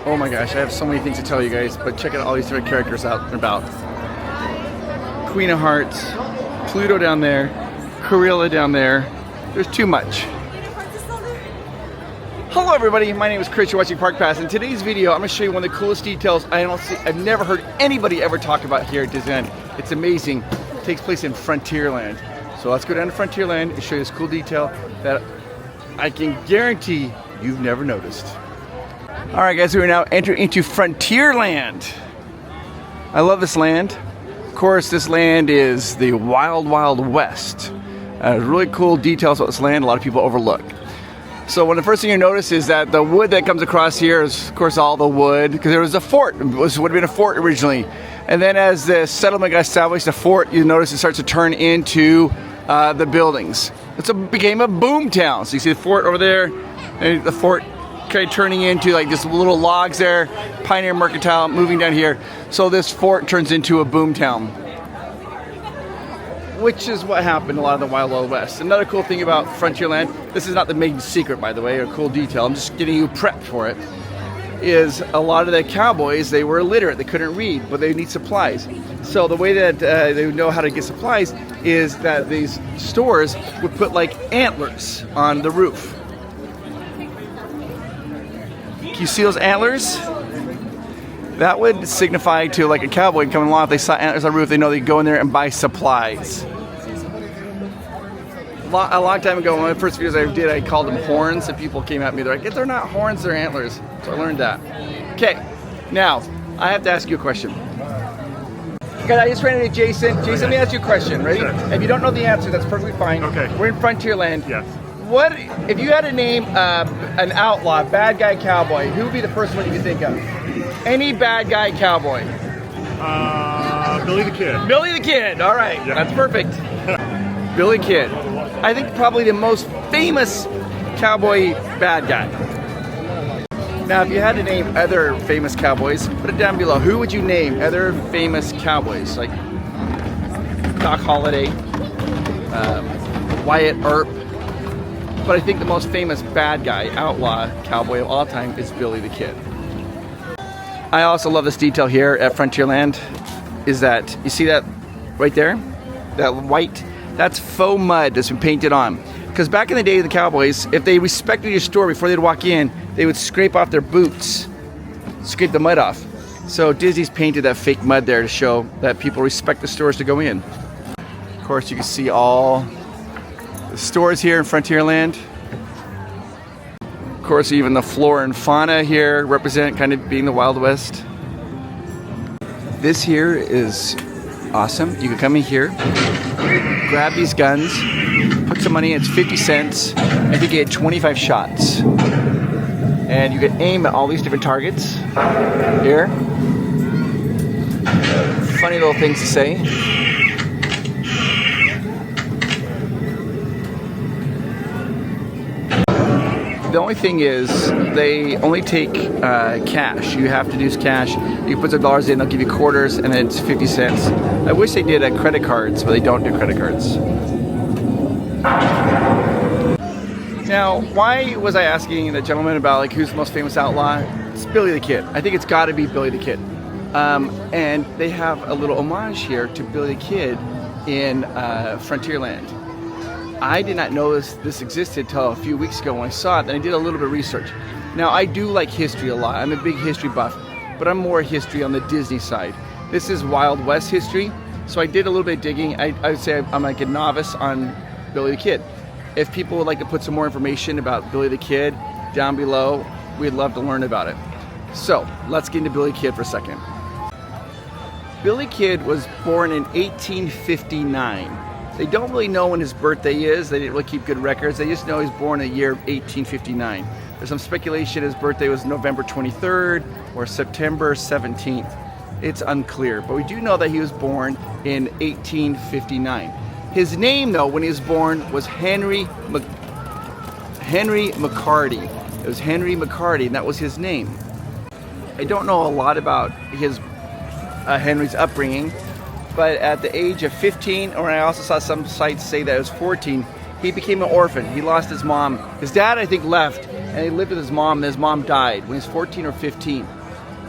Oh my gosh, I have so many things to tell you guys, but check out all these different characters out and about. Queen of Hearts, Pluto down there, Corilla down there. There's too much. Hello everybody, my name is Chris, you're watching Park Pass. In today's video, I'm going to show you one of the coolest details I've never heard anybody ever talk about here at Disneyland. It's amazing. It takes place in Frontierland. So let's go down to Frontierland and show you this cool detail that I can guarantee you've never noticed. Alright guys, we are now entering into Frontierland. I love this land. Of course, this land is the Wild Wild West. Really cool details about this land a lot of people overlook. So one of the first thing you notice is that the wood that comes across here is, of course, all the wood, because there was a fort. It would have been a fort originally. And then as the settlement got established, the fort, you notice it starts to turn into the buildings. It became a boom town. So you see the fort over there, and the fort kind of turning into like just little logs there, Pioneer Mercantile moving down here. So this fort turns into a boom town, which is what happened in a lot of the Wild Wild West. Another cool thing about Frontierland, this is not the main secret by the way, or cool detail, I'm just getting you prepped for it, is a lot of the cowboys, they were illiterate, they couldn't read, but they need supplies. So the way that they would know how to get supplies is that these stores would put like antlers on the roof. You see those antlers? That would signify to like a cowboy coming along, if they saw antlers on the roof, they know they'd go in there and buy supplies. A long time ago, one of the first videos I did, I called them horns, and people came at me, they're like, they're not horns, they're antlers. So I learned that. Okay, now, I have to ask you a question. Okay, I just ran into Jason. Jason, let me ask you a question, ready? Sure. If you don't know the answer, that's perfectly fine. Okay. We're in Frontierland. Yes. What, if you had to name an outlaw, bad guy cowboy, who would be the first one you could think of? Any bad guy cowboy. Billy the Kid. Billy the Kid, all right, Yeah. That's perfect. Billy Kid. I think probably the most famous cowboy bad guy. Now, if you had to name other famous cowboys, put it down below. Who would you name other famous cowboys? Like Doc Holliday, Wyatt Earp. But I think the most famous bad guy, outlaw, cowboy of all time is Billy the Kid. I also love this detail here at Frontierland, is that, you see that right there? That white, that's faux mud that's been painted on. Because back in the day, the cowboys, if they respected your store before they'd walk in, they would scrape off their boots, scrape the mud off. So Disney's painted that fake mud there to show that people respect the stores to go in. Of course, you can see all the stores here in Frontierland. Of course, even the flora and fauna here represent kind of being the Wild West. This here is awesome. You can come in here, grab these guns, put some money in, it's 50 cents. I think you get 25 shots. And you can aim at all these different targets here. Funny little things to say. The only thing is, they only take cash. You have to use cash. You put some dollars in, they'll give you quarters, and then it's 50 cents. I wish they did credit cards, but they don't do credit cards. Now, why was I asking the gentleman about like who's the most famous outlaw? It's Billy the Kid. I think it's got to be Billy the Kid. And they have a little homage here to Billy the Kid in Frontierland. I did not know this existed until a few weeks ago when I saw it, and I did a little bit of research. Now, I do like history a lot. I'm a big history buff, but I'm more history on the Disney side. This is Wild West history, so I did a little bit of digging. I would say I'm like a novice on Billy the Kid. If people would like to put some more information about Billy the Kid down below, we'd love to learn about it. So, let's get into Billy the Kid for a second. Billy Kid was born in 1859. They don't really know when his birthday is. They didn't really keep good records. They just know he's born in the year of 1859. There's some speculation his birthday was November 23rd or September 17th. It's unclear, but we do know that he was born in 1859. His name, though, when he was born, was Henry McCarty. It was Henry McCarty, and that was his name. I don't know a lot about Henry's upbringing, but at the age of 15, or I also saw some sites say that it was 14, he became an orphan. He lost his mom. His dad, I think, left, and he lived with his mom, and his mom died when he was 14 or 15.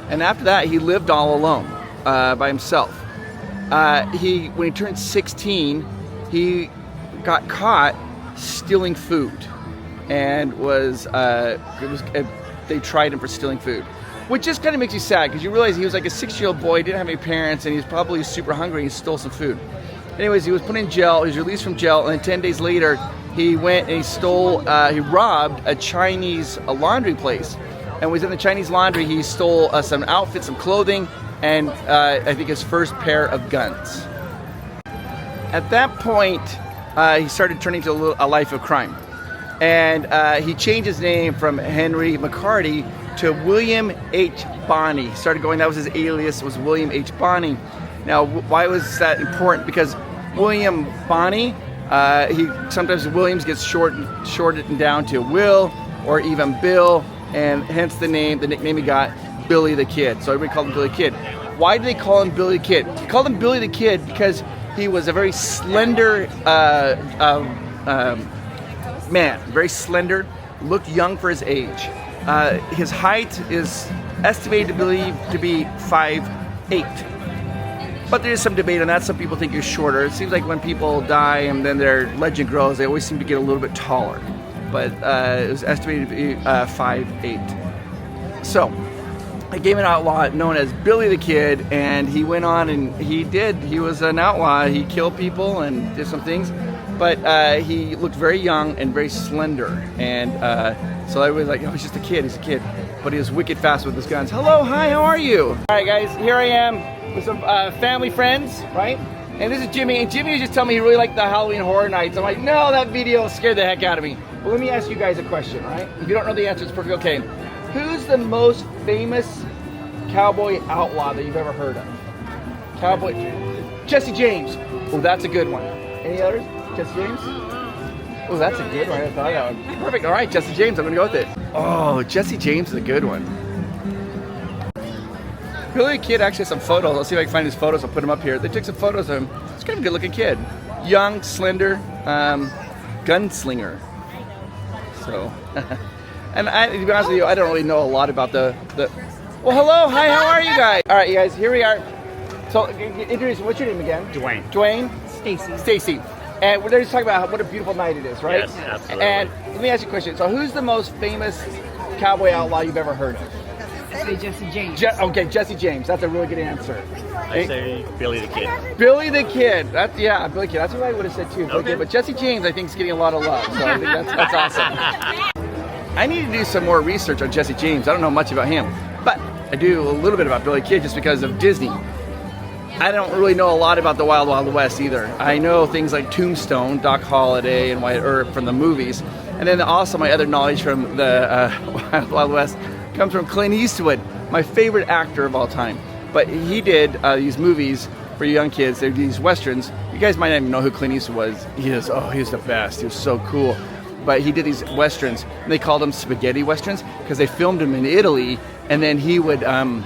And after that, he lived all alone by himself. When he turned 16, he got caught stealing food, and they tried him for stealing food, which just kind of makes you sad because you realize he was like a 6-year-old boy, didn't have any parents, and he was probably super hungry. He stole some food. Anyways, he was put in jail. He was released from jail, and then 10 days later, he went and he robbed a Chinese laundry place. And when he was in the Chinese laundry, he stole some outfits, some clothing, and I think his first pair of guns. At that point, he started turning to a life of crime. And he changed his name from Henry McCarty to William H. Bonney. He started going, that was his alias, was William H. Bonney. Now, why was that important? Because William Bonney, sometimes Williams gets shortened down to Will or even Bill, and hence the nickname he got, Billy the Kid. So everybody called him Billy the Kid. Why did they call him Billy the Kid? They called him Billy the Kid because he was a very slender man, very slender, looked young for his age. His height is estimated to be 5'8". But there is some debate on that. Some people think he's shorter. It seems like when people die and then their legend grows, they always seem to get a little bit taller. But it was estimated to be 5'8". So I gave him an outlaw known as Billy the Kid, and he went on and he was an outlaw. He killed people and did some things, but he looked very young and very slender. And so I was like, oh, he's just a kid, he's a kid. But he was wicked fast with his guns. Hello, hi, how are you? All right, guys, here I am with some family friends, right? And this is Jimmy, and Jimmy was just telling me he really liked the Halloween Horror Nights. I'm like, no, that video scared the heck out of me. But let me ask you guys a question, all right? If you don't know the answer, it's perfectly okay. Who's the most famous cowboy outlaw that you've ever heard of? Cowboy, Jesse James. Oh, that's a good one. Any others? Jesse James? Oh, that's a good one. I thought that one. Perfect. All right, Jesse James. I'm gonna go with it. Oh, Jesse James is a good one. Billy the Kid actually has some photos. I'll see if I can find his photos. I'll put them up here. They took some photos of him. He's kind of a good-looking kid. Young, slender, gunslinger. So, and to be honest with you, I don't really know a lot about the. Well, hello, hi, how are you guys? All right, you guys, here we are. So, introduce. What's your name again? Dwayne. Dwayne. Stacy. Stacy. And we're just talking about what a beautiful night it is, right? Yes, absolutely. And let me ask you a question. So, who's the most famous cowboy outlaw you've ever heard of? I say Jesse James. Okay, Jesse James. That's a really good answer. I say Billy the Kid. Billy the Kid. Billy the Kid. That's what I would have said too. Okay. But Jesse James, I think, is getting a lot of love. So I think that's awesome. I need to do some more research on Jesse James. I don't know much about him, but I do a little bit about Billy the Kid just because of Disney. I don't really know a lot about the Wild Wild West either. I know things like Tombstone, Doc Holliday, and Wyatt Earp from the movies, and then also my other knowledge from the Wild Wild West comes from Clint Eastwood, my favorite actor of all time. But he did these movies for young kids. They're these westerns. You guys might not even know who Clint Eastwood was. He was the best. He was so cool. But he did these westerns, and they called them spaghetti westerns because they filmed them in Italy, and then they would dub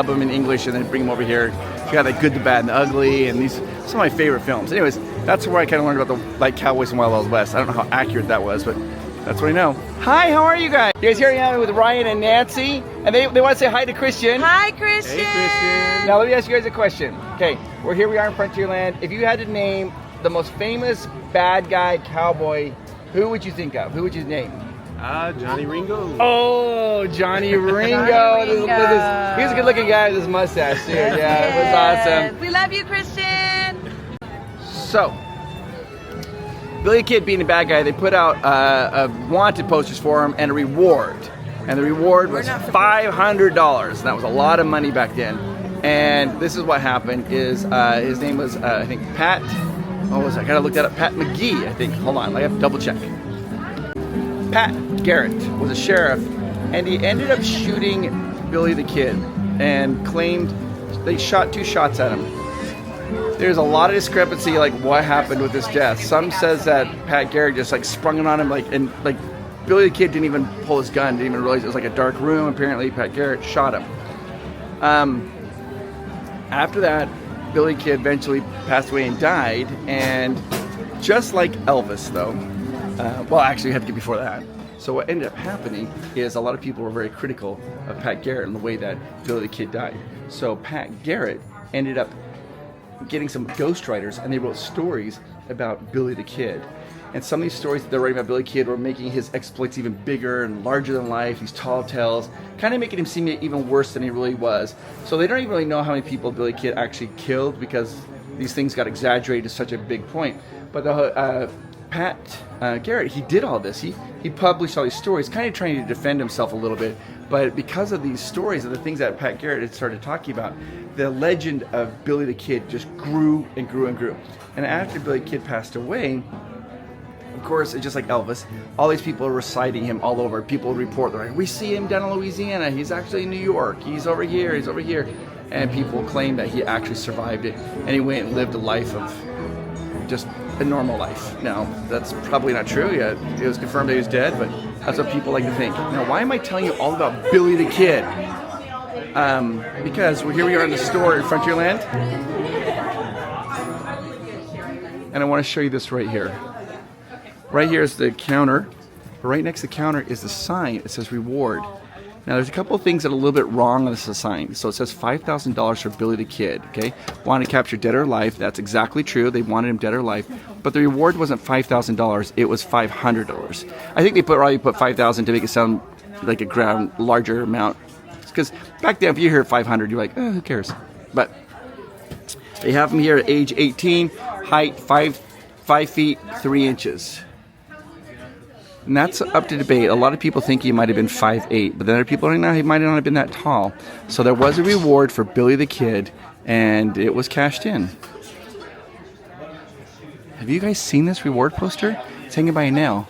them in English and then bring them over here. You got like Good, the Bad, and the Ugly, and these some of my favorite films. Anyways, that's where I kind of learned about the Cowboys and Wild Wild West. I don't know how accurate that was, but that's what I know. Hi, how are you guys? You guys here I am with Ryan and Nancy, and they want to say hi to Christian. Hi, Christian. Hey, Christian. Now let me ask you guys a question. Okay, here we are in Frontierland. If you had to name the most famous bad guy cowboy, who would you think of? Who would you name? Johnny Ringo. Oh, Johnny Ringo. Johnny Ringo. He's a good-looking guy with his mustache too. Yeah, it was awesome. We love you, Christian. So, Billy the Kid being a bad guy, they put out wanted posters for him and a reward. And the reward was $500. And that was a lot of money back then. And this is what happened is his name was, I think, Pat. What was it? I gotta look that up. Pat McGee, I think. Hold on, I have to double check. Pat Garrett was a sheriff, and he ended up shooting Billy the Kid and claimed they shot 2 shots at him. There's a lot of discrepancy, like what happened with his death. Some says that Pat Garrett just like sprung it on him, and Billy the Kid didn't even pull his gun, didn't even realize it was like a dark room. Apparently, Pat Garrett shot him. After that, Billy the Kid eventually passed away and died, and just like Elvis, though, Well, actually, we had to get before that. So what ended up happening is a lot of people were very critical of Pat Garrett and the way that Billy the Kid died. So Pat Garrett ended up getting some ghostwriters, and they wrote stories about Billy the Kid. And some of these stories that they're writing about Billy the Kid were making his exploits even bigger and larger than life, these tall tales, kind of making him seem even worse than he really was. So they don't even really know how many people Billy the Kid actually killed, because these things got exaggerated to such a big point. But the Pat Garrett, he did all this. He published all these stories, kind of trying to defend himself a little bit. But because of these stories and the things that Pat Garrett had started talking about, the legend of Billy the Kid just grew and grew and grew. And after Billy the Kid passed away, of course, it's just like Elvis, all these people are reciting him all over. People report, they're like, we see him down in Louisiana, he's actually in New York, he's over here, he's over here. And people claim that he actually survived it, and he went and lived a life of just a normal life. Now, that's probably not true yet. It was confirmed that he was dead, but that's what people like to think. Now, why am I telling you all about Billy the Kid? Because here we are in the store in Frontierland, and I want to show you this right here. Right here is the counter. Right next to the counter is the sign. It says reward. Now, there's a couple of things that are a little bit wrong on this sign. So it says $5,000 for Billy the Kid, okay? Wanted to capture dead or alive. That's exactly true. They wanted him dead or alive. But the reward wasn't $5,000. It was $500. I think they probably put $5,000 to make it sound like a larger amount. Because back then, if you hear 500, you're like, oh, who cares? But they have him here at age 18, height 5 feet 3 inches. And that's up to debate. A lot of people think he might have been 5'8", but then other people don't know he might not have been that tall. So there was a reward for Billy the Kid, and it was cashed in. Have you guys seen this reward poster? It's hanging by a nail.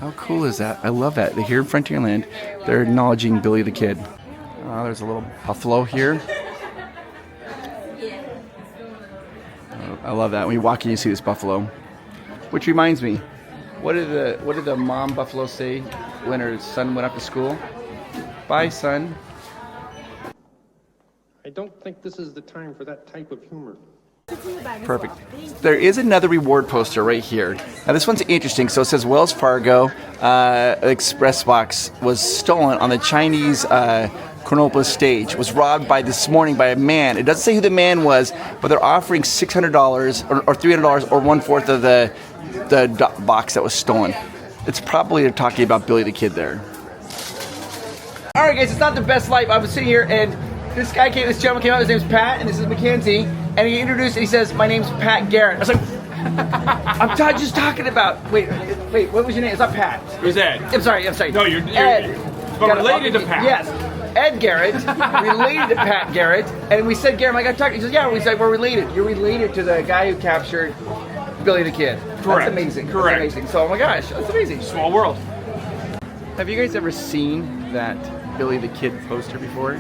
How cool is that? I love that. They're here in Frontierland. They're acknowledging Billy the Kid. There's a little buffalo here. I love that. When you walk in, you see this buffalo. Which reminds me, what did the mom buffalo say when her son went up to school? Bye, son. I don't think this is the time for that type of humor. Perfect. There is another reward poster right here. Now this one's interesting. So it says Wells Fargo Express box was stolen on the Chinese Chronopolis stage. Was robbed this morning by a man. It doesn't say who the man was, but they're offering $600 or $300 or 1/4 of the box that was stolen. It's probably they're talking about Billy the Kid there. All right, guys, it's not the best life. I was sitting here and this gentleman came out. His name's Pat, and this is Mackenzie. And he introduced, and he says, "My name's Pat Garrett." I was like, "I'm just talking about." Wait, what was your name? It's not Pat. Who's Ed? I'm sorry. No, you're Ed. But related to Pat. Yes, Ed Garrett, related to Pat Garrett. And we said Garrett. I'm like, I talked. He says, "Yeah." We said, "We're related. You're related to the guy who captured Billy the Kid." Correct. That's amazing. Correct. That's amazing. So, oh my gosh, that's amazing. Small world. Have you guys ever seen that Billy the Kid poster before?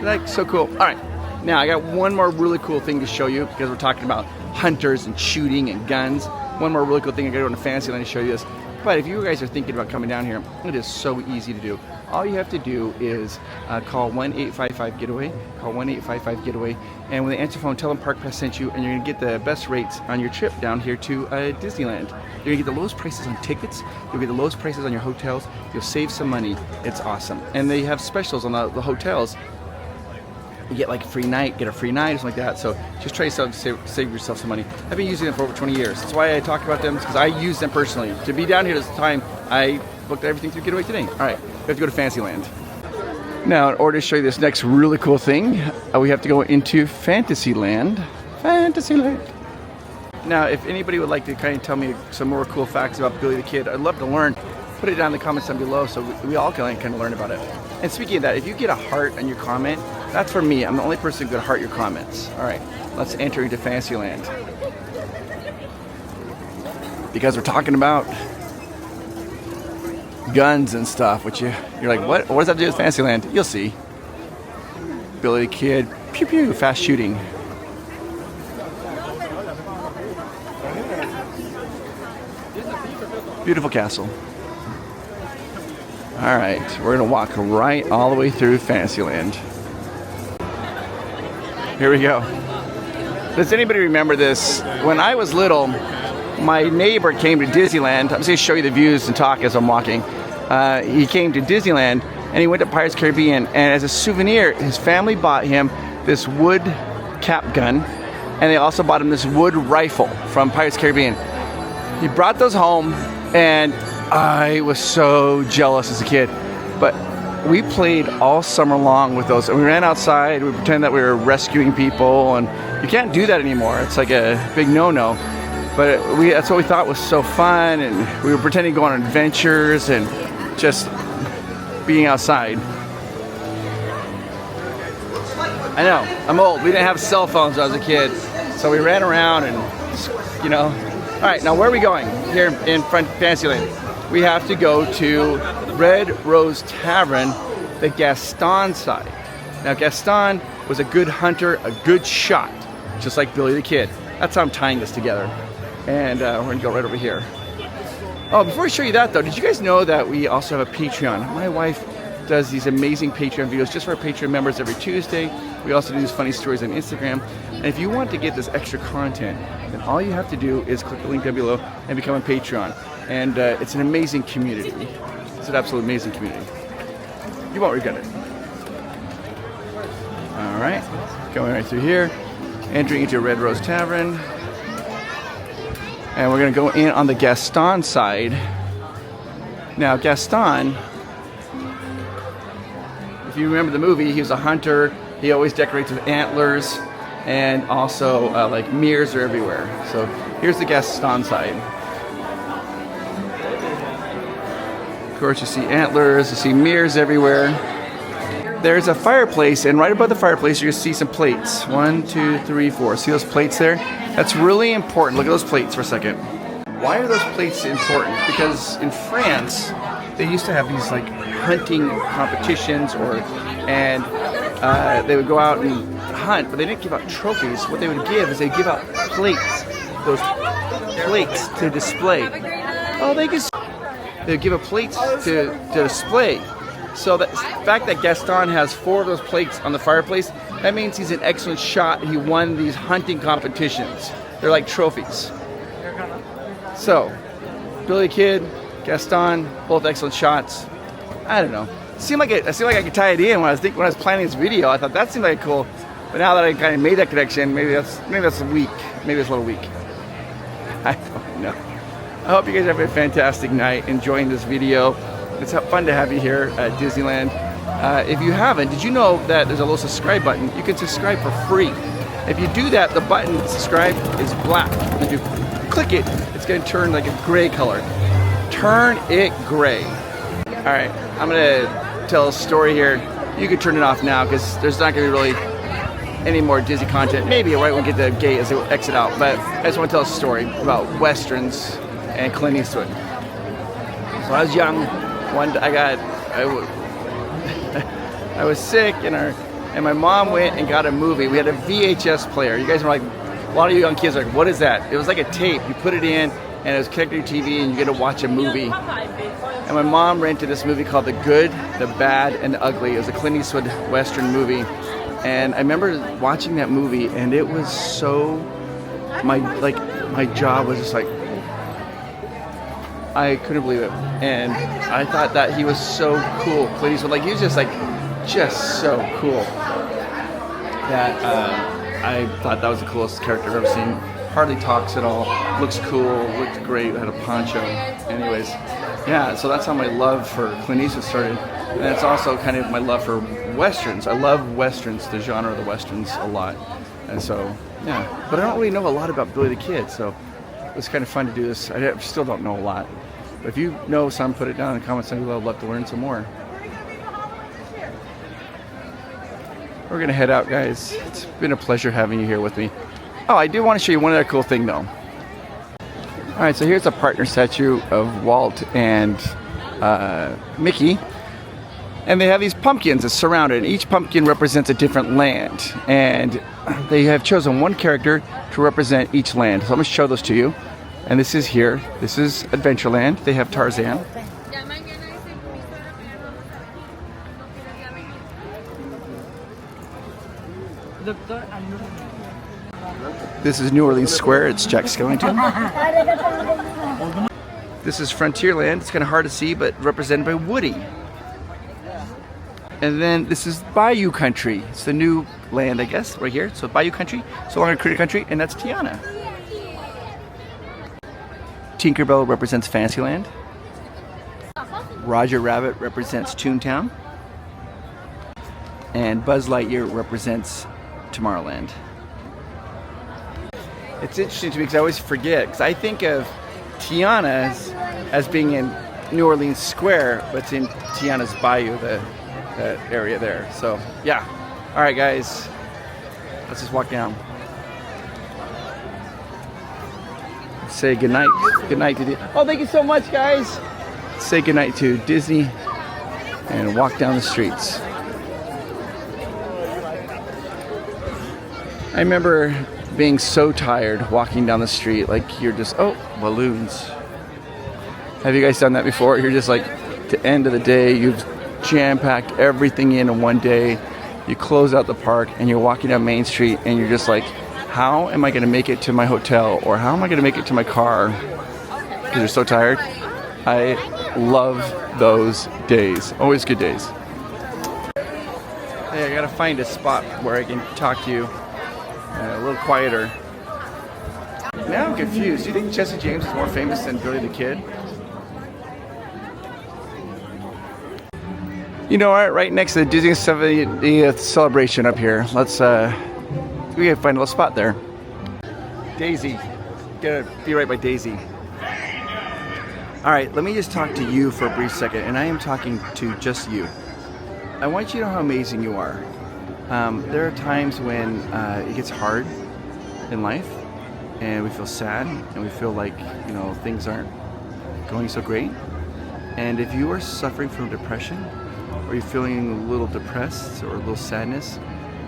Like, so cool. All right. Now, I got one more really cool thing to show you because we're talking about hunters and shooting and guns. One more really cool thing. I got to go to Fantasyland to show you this. But if you guys are thinking about coming down here, it is so easy to do. All you have to do is call 1-855-GETAWAY. Call 1-855-GETAWAY. And when they answer the phone, tell them Park Pass sent you, and you're going to get the best rates on your trip down here to Disneyland. You're going to get the lowest prices on tickets. You'll get the lowest prices on your hotels. You'll save some money. It's awesome. And they have specials on the hotels. You get like a free night, get a free night, or something like that. So just try to save yourself some money. I've been using them for over 20 years. That's why I talk about them, because I use them personally. To be down here this time, I booked everything through Getaway today. All right, we have to go to Fantasyland. Now, in order to show you this next really cool thing, we have to go into Fantasyland. Fantasyland. Now, if anybody would like to kind of tell me some more cool facts about Billy the Kid, I'd love to learn. Put it down in the comments down below so we all can kind of learn about it. And speaking of that, if you get a heart on your comment, that's for me. I'm the only person who could heart your comments. All right, let's enter into Fantasyland. Because we're talking about guns and stuff, which you're like, what does that do with Fantasyland? You'll see. Billy the Kid, pew pew, fast shooting. Beautiful castle. All right, we're gonna walk right all the way through Fantasyland. Here we go. Does anybody remember this? When I was little, my neighbor came to Disneyland. I'm just going to show you the views and talk as I'm walking. He came to Disneyland and he went to Pirates Caribbean, and as a souvenir, his family bought him this wood cap gun, and they also bought him this wood rifle from Pirates Caribbean. He brought those home, and I was so jealous as a kid. But we played all summer long with those, and we ran outside, we pretended that we were rescuing people, and you can't do that anymore. It's like a big no-no. But that's what we thought was so fun, and we were pretending to go on adventures and just being outside. I know, I'm old. We didn't have cell phones when I was a kid, so we ran around and, you know. All right, now where are we going? Here in Fantasyland. We have to go to Red Rose Tavern, the Gaston side. Now Gaston was a good hunter, a good shot, just like Billy the Kid. That's how I'm tying this together. And we're gonna go right over here. Oh, before I show you that though, did you guys know that we also have a Patreon? My wife does these amazing Patreon videos just for our Patreon members every Tuesday. We also do these funny stories on Instagram. And if you want to get this extra content, then all you have to do is click the link down below and become a Patreon. And it's an amazing community. It's an absolutely amazing community. You won't regret it. All right, going right through here, entering into Red Rose Tavern. And we're gonna go in on the Gaston side. Now Gaston, if you remember the movie, he was a hunter. He always decorates with antlers, and also like mirrors are everywhere. So here's the Gaston side. Of course, you see antlers, you see mirrors everywhere. There's a fireplace, and right above the fireplace, you're gonna see some plates. 1, 2, 3, 4. See those plates there? That's really important. Look at those plates for a second. Why are those plates important? Because in France, they used to have these like hunting competitions, and they would go out and hunt, but they didn't give out trophies. What they would give is they'd give out plates, those plates to display. Oh, they would give out plates to display. So the fact that Gaston has 4 of those plates on the fireplace, that means he's an excellent shot. He won these hunting competitions. They're like trophies. So, Billy the Kid, Gaston, both excellent shots. I don't know. It seemed like I could tie it in when I was planning this video. I thought that seemed like cool. But now that I kind of made that connection, maybe that's weak. Maybe it's a little weak. I don't know. I hope you guys have a fantastic night enjoying this video. It's fun to have you here at Disneyland. If you haven't, did you know that there's a little subscribe button? You can subscribe for free. If you do that, the button subscribe is black. If you click it, it's going to turn like a gray color. Turn it gray. All right, I'm going to tell a story here. You can turn it off now because there's not going to be really any more Disney content. Maybe right when we get to the gate as they exit out. But I just want to tell a story about Westerns and Clint Eastwood. So I was young. I was sick, and my mom went and got a movie. We had a VHS player. You guys were like, a lot of you young kids are like, what is that? It was like a tape. You put it in, and it was connected to your TV, and you get to watch a movie. And my mom rented this movie called The Good, the Bad, and the Ugly. It was a Clint Eastwood Western movie. And I remember watching that movie, and it was so, my jaw was just like, I couldn't believe it. And I thought that he was so cool. Clint Eastwood, he was just so cool. That I thought that was the coolest character I've ever seen. Hardly talks at all. Looks cool. Looked great. Had a poncho. Anyways, yeah. So that's how my love for Clint Eastwood started. And that's also kind of my love for Westerns. I love Westerns, the genre of the Westerns, a lot. And so, yeah. But I don't really know a lot about Billy the Kid, so it was kind of fun to do this. I still don't know a lot. But if you know some, put it down in the comments down below. I'd love to learn some more. We're going to head out, guys. It's been a pleasure having you here with me. Oh, I do want to show you one other cool thing, though. All right, so here's a partner statue of Walt and Mickey. And they have these pumpkins that surround it. And each pumpkin represents a different land. And they have chosen one character to represent each land. So I'm going to show those to you. And this is here. This is Adventureland. They have Tarzan. This is New Orleans Square. It's Jack Skellington. This is Frontierland. It's kind of hard to see, but represented by Woody. And then this is Bayou Country. It's the new land, I guess, right here. So Bayou Country, so long Critter Country, and that's Tiana. Tinkerbell represents Fantasyland. Roger Rabbit represents Toontown. And Buzz Lightyear represents Tomorrowland. It's interesting to me because I always forget, because I think of Tiana as being in New Orleans Square, but it's in Tiana's Bayou, that area there. So yeah. All right, guys, let's just walk down. Say goodnight. Goodnight to oh, thank you so much, guys. Say goodnight to Disney and walk down the streets. I remember being so tired walking down the street, like you're just, oh, balloons. Have you guys done that before? You're just like, the end of the day, you've jam-packed everything in one day. You close out the park and you're walking down Main Street and you're just like, how am I going to make it to my hotel? Or how am I going to make it to my car? Because you're so tired. I love those days. Always good days. Hey, I got to find a spot where I can talk to you a little quieter. Now I'm confused. Do you think Jesse James is more famous than Billy the Kid? You know what? Right next to the Disney 70th celebration up here. Let's we gotta find a little spot there. Daisy. Gotta be right by Daisy. All right, let me just talk to you for a brief second, and I am talking to just you. I want you to know how amazing you are. There are times when it gets hard in life, and we feel sad, and we feel like, you know, things aren't going so great. And if you are suffering from depression, or you're feeling a little depressed or a little sadness,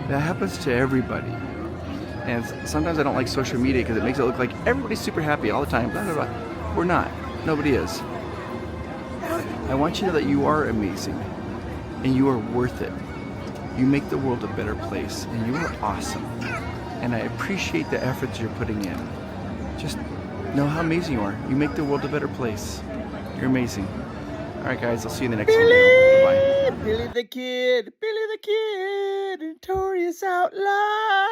that happens to everybody. And sometimes I don't like social media because it makes it look like everybody's super happy all the time. Blah, blah, blah. We're not. Nobody is. I want you to know that you are amazing, and you are worth it. You make the world a better place, and you are awesome. And I appreciate the efforts you're putting in. Just know how amazing you are. You make the world a better place. You're amazing. All right, guys, I'll see you in the next video. Bye. Billy the Kid, notorious outlaw,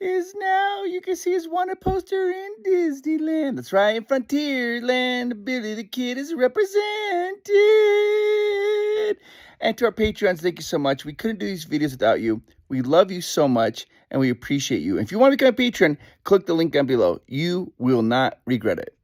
is now, you can see his wanted poster in Disneyland. That's right, in Frontierland, Billy the Kid is represented. And to our Patreons, thank you so much. We couldn't do these videos without you. We love you so much, and we appreciate you. If you want to become a patron, click the link down below. You will not regret it.